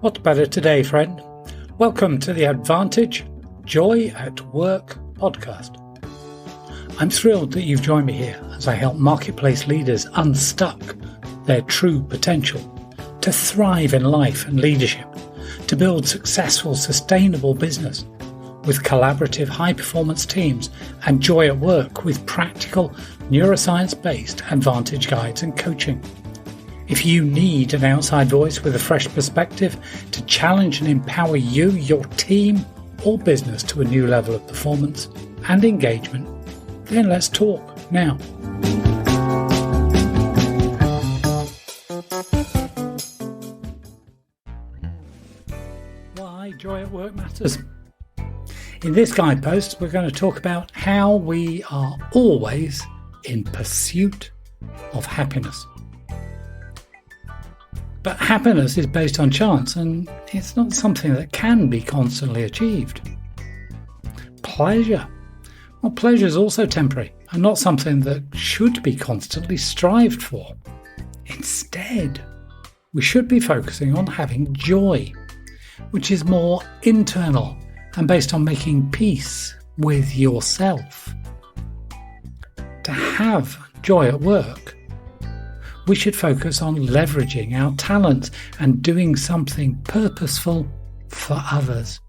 What's better today, friend? Welcome to the Advantage Joy at Work podcast. I'm thrilled that you've joined me here as I help marketplace leaders unstuck their true potential, to thrive in life and leadership, to build successful, sustainable business with collaborative, high-performance teams and joy at work with practical, neuroscience-based advantage guides and coaching. If you need an outside voice with a fresh perspective to challenge and empower you, your team, or business to a new level of performance and engagement, then let's talk now. Why joy at work matters. In this GuidePost, we're going to talk about how we are always in pursuit of happiness. But happiness is based on chance, and it's not something that can be constantly achieved. Pleasure. Well, pleasure is also temporary and not something that should be constantly strived for. Instead, we should be focusing on having joy, which is more internal and based on making peace with yourself. To have joy at work, we should focus on leveraging our talents and doing something purposeful for others.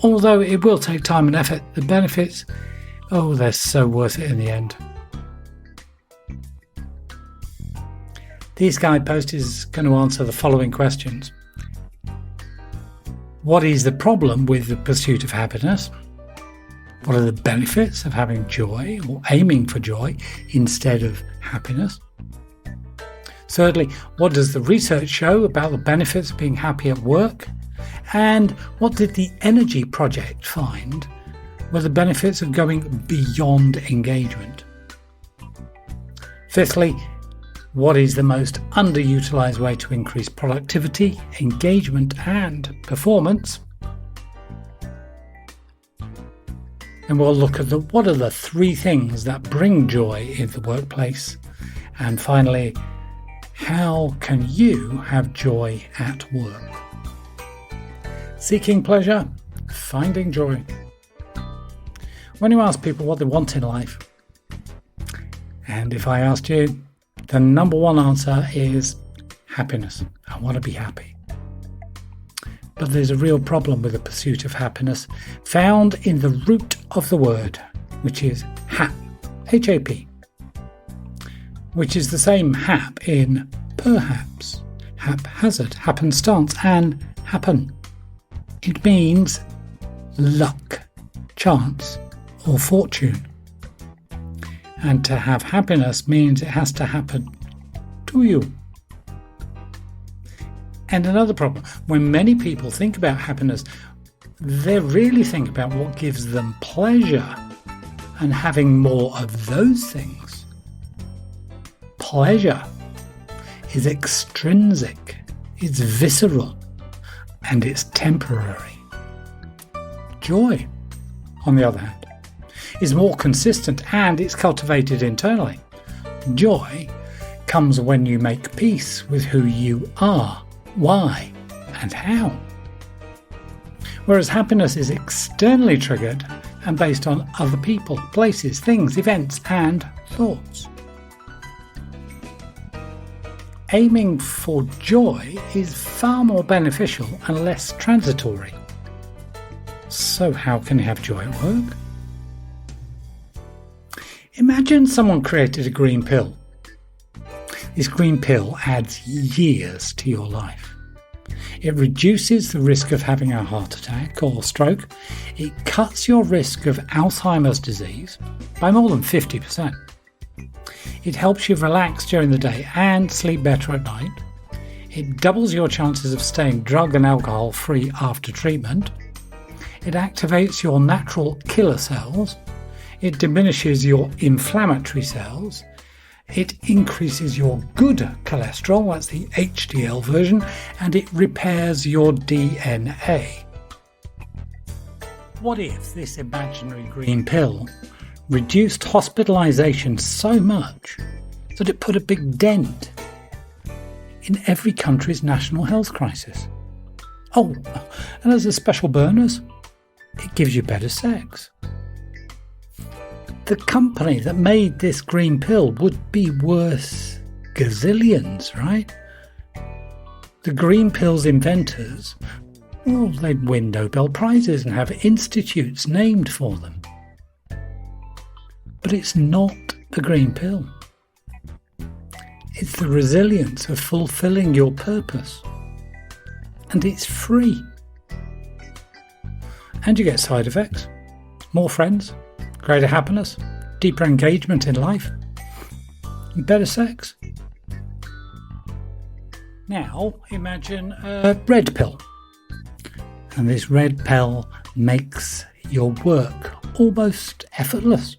Although it will take time and effort, the benefits, they're so worth it in the end. This GuidePost is going to answer the following questions. What is the problem with the pursuit of happiness? What are the benefits of having joy or aiming for joy instead of happiness? Thirdly, what does the research show about the benefits of being happy at work? And what did the Energy Project find were the benefits of going beyond engagement? Fifthly, what is the most underutilized way to increase productivity, engagement, and performance? And we'll look at what are the three things that bring joy in the workplace? And finally, how can you have joy at work? Seeking pleasure, finding joy. When you ask people what they want in life, and if I asked you, the number one answer is happiness. I want to be happy. But there's a real problem with the pursuit of happiness found in the root of the word, which is hap, H-A-P, which is the same hap in perhaps, haphazard, happenstance, and happen. It means luck, chance, or fortune. And to have happiness means it has to happen to you. And another problem, when many people think about happiness, they really think about what gives them pleasure and having more of those things. Pleasure is extrinsic, it's visceral, and it's temporary. Joy, on the other hand, is more consistent and it's cultivated internally. Joy comes when you make peace with who you are, why, and how. Whereas happiness is externally triggered and based on other people, places, things, events, and thoughts. Aiming for joy is far more beneficial and less transitory. So how can you have joy at work? Imagine someone created a green pill. This green pill adds years to your life. It reduces the risk of having a heart attack or stroke. It cuts your risk of Alzheimer's disease by more than 50%. It helps you relax during the day and sleep better at night. It doubles your chances of staying drug and alcohol free after treatment. It activates your natural killer cells. It diminishes your inflammatory cells. It increases your good cholesterol, that's the HDL version, and it repairs your DNA. What if this imaginary green pill reduced hospitalisation so much that it put a big dent in every country's national health crisis? Oh, and as a special bonus, it gives you better sex. The company that made this green pill would be worth gazillions, right? The green pill's inventors, well, they'd win Nobel Prizes and have institutes named for them. But it's not a green pill. It's the resilience of fulfilling your purpose. And it's free. And you get side effects, more friends, greater happiness, deeper engagement in life, and better sex. Now imagine a red pill. And this red pill makes your work almost effortless,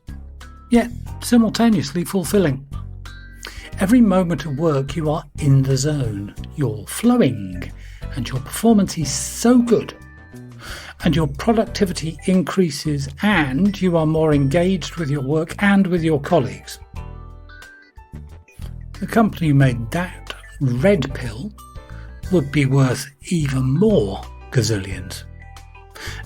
yet simultaneously fulfilling. Every moment of work you are in the zone, you're flowing, and your performance is so good, and your productivity increases, and you are more engaged with your work and with your colleagues. The company who made that red pill would be worth even more gazillions.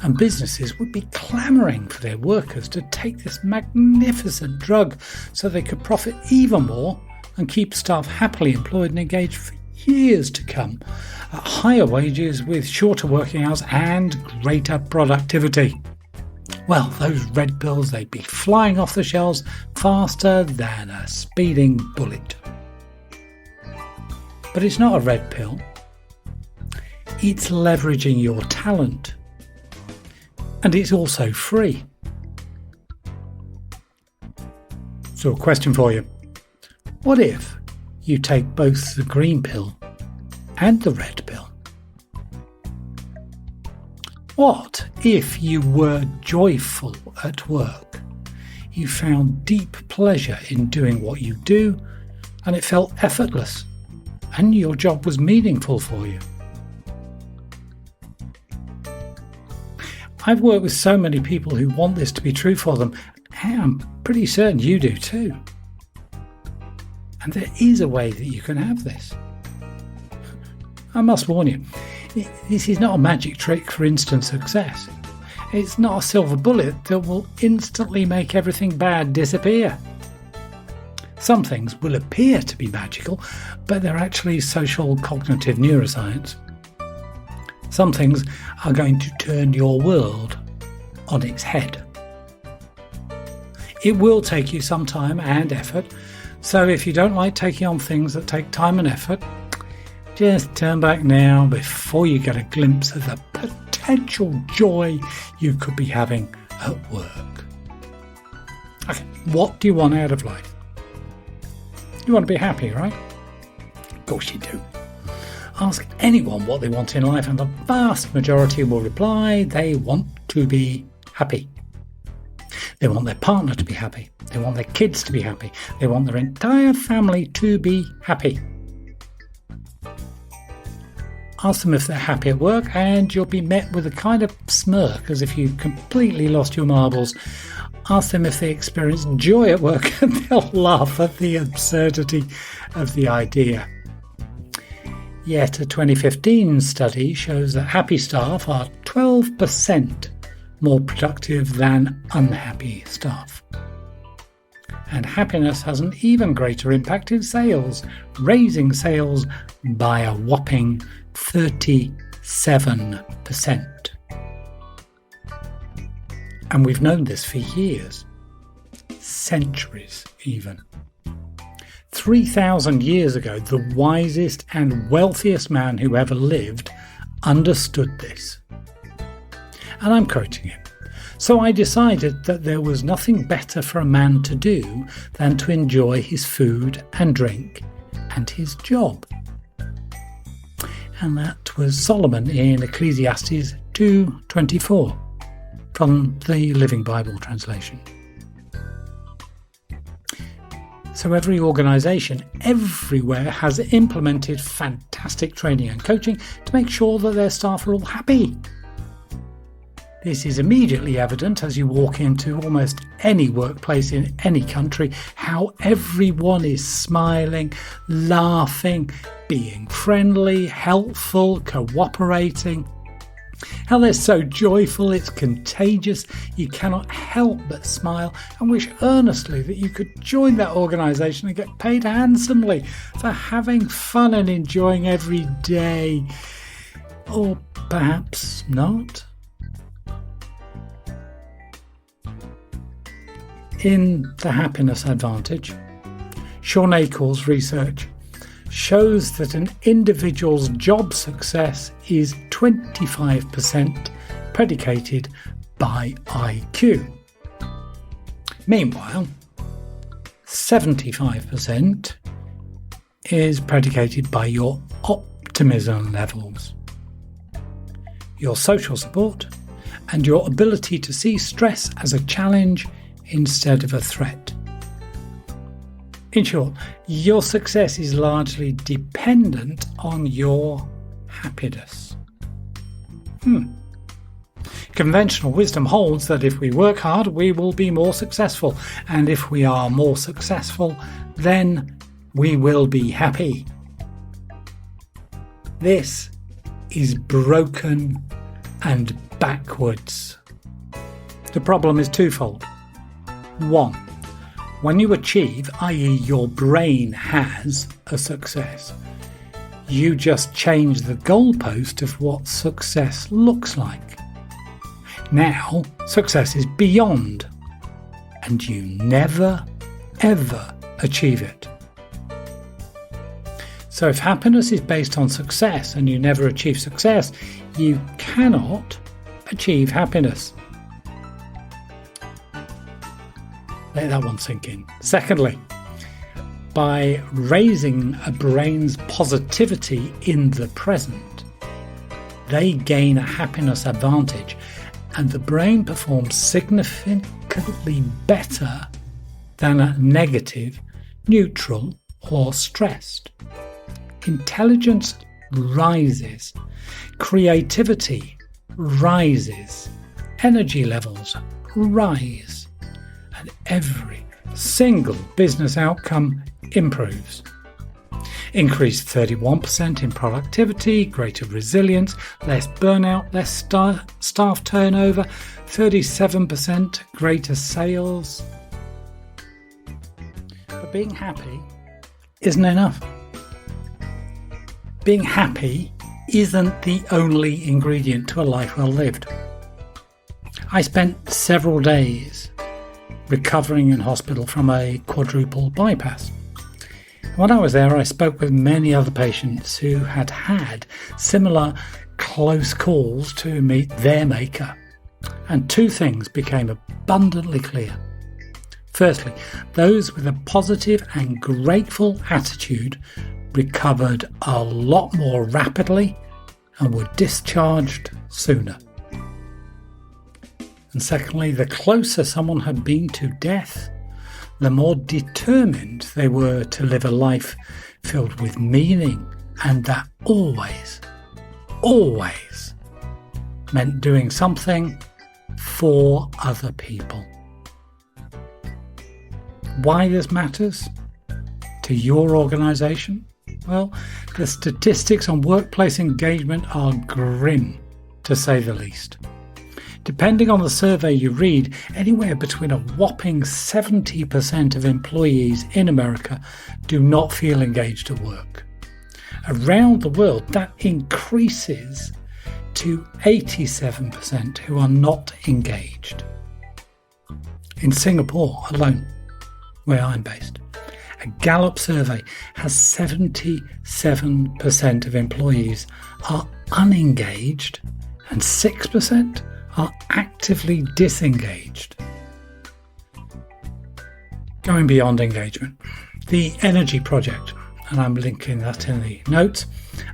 And businesses would be clamouring for their workers to take this magnificent drug so they could profit even more and keep staff happily employed and engaged for years to come at higher wages with shorter working hours and greater productivity. Well, those red pills, they'd be flying off the shelves faster than a speeding bullet. But it's not a red pill. It's leveraging your talent. And it's also free. So a question for you. What if you take both the green pill and the red pill? What if you were joyful at work? You found deep pleasure in doing what you do, and it felt effortless, and your job was meaningful for you. I've worked with so many people who want this to be true for them, and I'm pretty certain you do too. And there is a way that you can have this. I must warn you, this is not a magic trick for instant success. It's not a silver bullet that will instantly make everything bad disappear. Some things will appear to be magical, but they're actually social cognitive neuroscience. Some things are going to turn your world on its head. It will take you some time and effort, so if you don't like taking on things that take time and effort, just turn back now before you get a glimpse of the potential joy you could be having at work. Okay, what do you want out of life? You want to be happy, right? Of course you do. Ask anyone what they want in life and the vast majority will reply they want to be happy. They want their partner to be happy. They want their kids to be happy. They want their entire family to be happy. Ask them if they're happy at work and you'll be met with a kind of smirk as if you've completely lost your marbles. Ask them if they experience joy at work and they'll laugh at the absurdity of the idea. Yet a 2015 study shows that happy staff are 12% more productive than unhappy staff. And happiness has an even greater impact in sales, raising sales by a whopping 37%. And we've known this for years, centuries even. 3,000 years ago, the wisest and wealthiest man who ever lived understood this. And I'm quoting him. So I decided that there was nothing better for a man to do than to enjoy his food and drink and his job. And that was Solomon in Ecclesiastes 2:24 from the Living Bible translation. So every organisation everywhere has implemented fantastic training and coaching to make sure that their staff are all happy. This is immediately evident as you walk into almost any workplace in any country, how everyone is smiling, laughing, being friendly, helpful, cooperating. How they're so joyful, it's contagious. You cannot help but smile and wish earnestly that you could join that organisation and get paid handsomely for having fun and enjoying every day. Or perhaps not. In The Happiness Advantage, Sean Akel's research shows that an individual's job success is 25% predicated by IQ. Meanwhile, 75% is predicated by your optimism levels, your social support, and your ability to see stress as a challenge instead of a threat. In short, your success is largely dependent on your happiness. Conventional wisdom holds that if we work hard, we will be more successful, and if we are more successful, then we will be happy. This is broken and backwards. The problem is twofold. 1. When you achieve, i.e. your brain has a success, you just change the goalpost of what success looks like. Now, success is beyond, and you never, ever achieve it. So if happiness is based on success and you never achieve success, you cannot achieve happiness. Let that one sink in. Secondly, by raising a brain's positivity in the present, they gain a happiness advantage, and the brain performs significantly better than a negative, neutral, or stressed. Intelligence rises, creativity rises, energy levels rise, and every single business outcome improves. Increased 31% in productivity, greater resilience, less burnout, less staff turnover, 37% greater sales. But being happy isn't enough. Being happy isn't the only ingredient to a life well lived. I spent several days recovering in hospital from a quadruple bypass. When I was there, I spoke with many other patients who had had similar close calls to meet their maker. And two things became abundantly clear. Firstly, those with a positive and grateful attitude recovered a lot more rapidly and were discharged sooner. And secondly, the closer someone had been to death, the more determined they were to live a life filled with meaning, and that always meant doing something for other people. Why this matters to your organisation? Well, the statistics on workplace engagement are grim, to say the least. Depending on the survey you read, anywhere between a whopping 70% of employees in America do not feel engaged at work. Around the world, that increases to 87% who are not engaged. In Singapore alone, where I'm based, a Gallup survey has 77% of employees are unengaged and 6% are actively disengaged. Going beyond engagement, the Energy Project, and I'm linking that in the notes,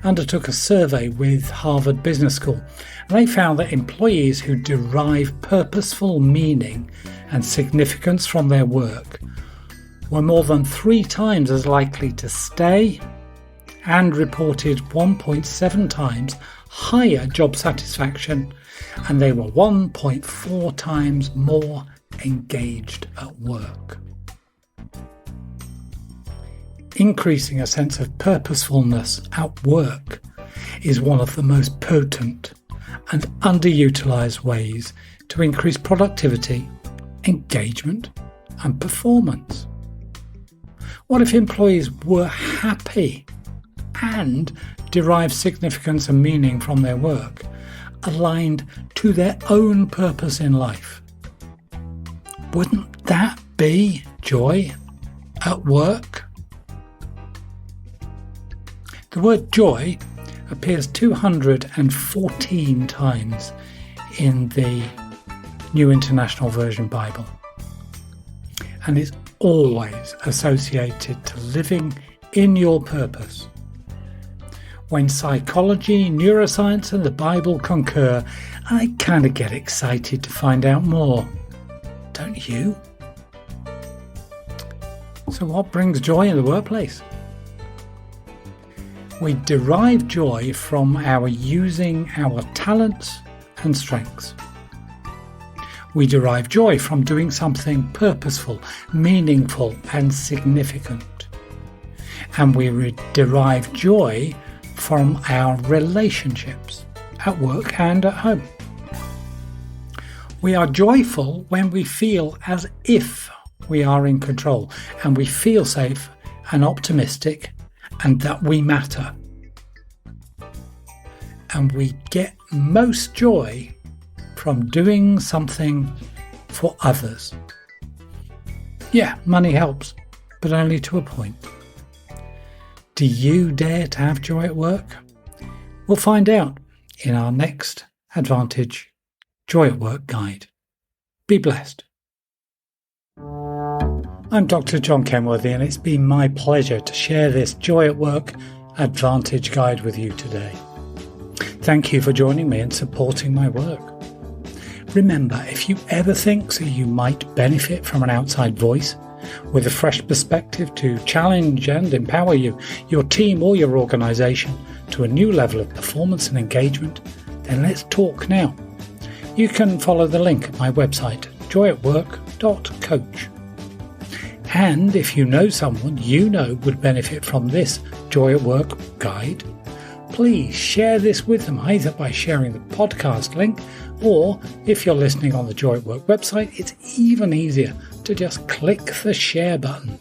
undertook a survey with Harvard Business School. And they found that employees who derive purposeful meaning and significance from their work were more than 3 times as likely to stay and reported 1.7 times higher job satisfaction, and they were 1.4 times more engaged at work. Increasing a sense of purposefulness at work is one of the most potent and underutilised ways to increase productivity, engagement and performance? What if employees were happy and derived significance and meaning from their work, aligned to their own purpose in life? Wouldn't that be joy at work? The word joy appears 214 times in the New International Version Bible, and is always associated to living in your purpose. When psychology, neuroscience and the Bible concur, I kind of get excited to find out more. Don't you? So what brings joy in the workplace? We derive joy from our using our talents and strengths. We derive joy from doing something purposeful, meaningful and significant. And we derive joy from our relationships at work and at home. We are joyful when we feel as if we are in control and we feel safe and optimistic and that we matter. And we get most joy from doing something for others. Yeah, money helps, but only to a point. Do you dare to have joy at work? We'll find out in our next Advantage Joy at Work guide. Be blessed. I'm Dr. John Kenworthy, and it's been my pleasure to share this Joy at Work Advantage guide with you today. Thank you for joining me and supporting my work. Remember, if you ever think that you might benefit from an outside voice with a fresh perspective to challenge and empower you, your team or your organisation to a new level of performance and engagement, then let's talk now. You can follow the link at my website, joyatwork.coach. And if you know someone you know would benefit from this Joy at Work guide, please share this with them, either by sharing the podcast link, or if you're listening on the Joy at Work website, it's even easier to just click the share button.